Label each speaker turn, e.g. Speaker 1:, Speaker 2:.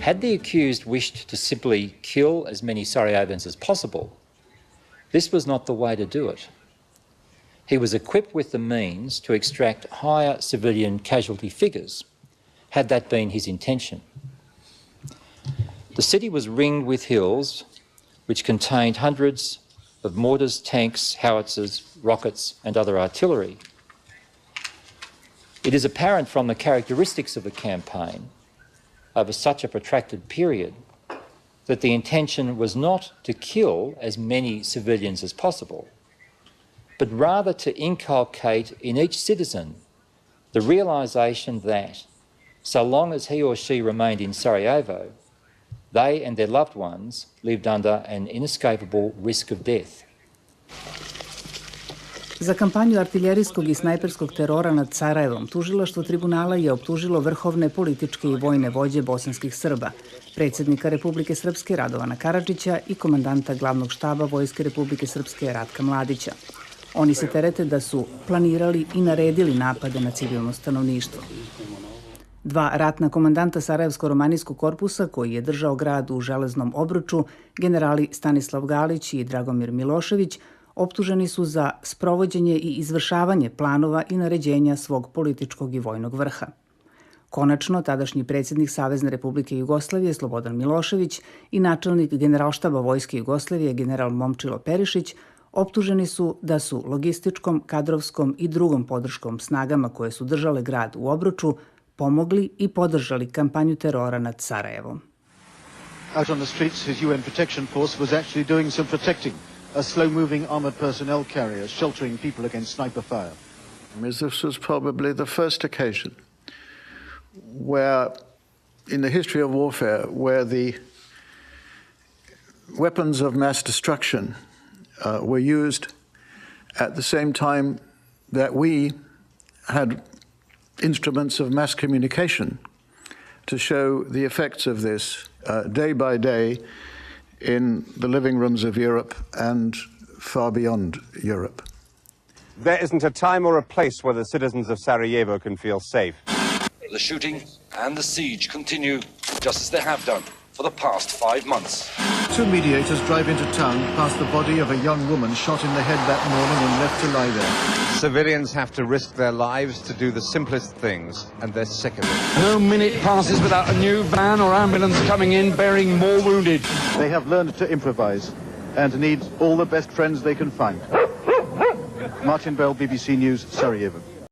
Speaker 1: Had the accused wished to simply kill as many Sarajevans as possible, this was not the way to do it. He was equipped with the means to extract higher civilian casualty figures, had that been his intention. The city was ringed with hills which contained hundreds of mortars, tanks, howitzers, rockets and other artillery. It is apparent from the characteristics of the campaign over such a protracted period that the intention was not to kill as many civilians as possible, but rather to inculcate in each citizen the realisation that, so long as he or she remained in Sarajevo, they and their loved ones lived under an inescapable risk of death.
Speaker 2: Za kampanju artiljerijskog i snajperskog terora nad Sarajevom tužilaštvo tribunala je optužilo vrhovne političke i vojne vođe bosanskih Srba, predsjednika Republike Srpske Radovana Karadžića i komandanta glavnog štaba Vojske Republike Srpske Ratka Mladića. Oni se terete da su planirali i naredili napade na civilno stanovništvo. Dva ratna komandanta Sarajevsko-romanijskog korpusa koji je držao grad u železnom Obruču, generali Stanislav Galić i Dragomir Milošević, optuženi su za sprovođenje i izvršavanje planova i naređenja svog političkog i vojnog vrha. Konačno, tadašnji predsjednik Savezne Republike Jugoslavije Slobodan Milošević i načelnik Generalštaba Vojske Jugoslavije general Momčilo Perišić optuženi su da su logističkom, kadrovskom i drugom podrškom snagama koje su držale grad u Obruču pomogli i podržali kampanju terora nad Sarajevom.
Speaker 3: Out on the streets, his UN protection force was actually doing some protecting. A slow-moving armoured personnel carrier sheltering people against sniper fire.
Speaker 4: This was probably the first occasion where, in the history of warfare, where the weapons of mass destruction were used at the same time that we had instruments of mass communication to show the effects of this day by day in the living rooms of Europe and far beyond Europe.
Speaker 5: There isn't a time or a place where the citizens of Sarajevo can feel safe.
Speaker 6: The shooting and the siege continue just as they have done for the past 5 months.
Speaker 3: Two mediators drive into town past the body of a young woman shot in the head that morning and left to lie there.
Speaker 5: Civilians have to risk their lives to do the simplest things, and they're sick of it.
Speaker 7: No minute passes without a new van or ambulance coming in bearing more wounded.
Speaker 3: They have learned to improvise and need all the best friends they can find. Martin Bell, BBC News, Sarajevo.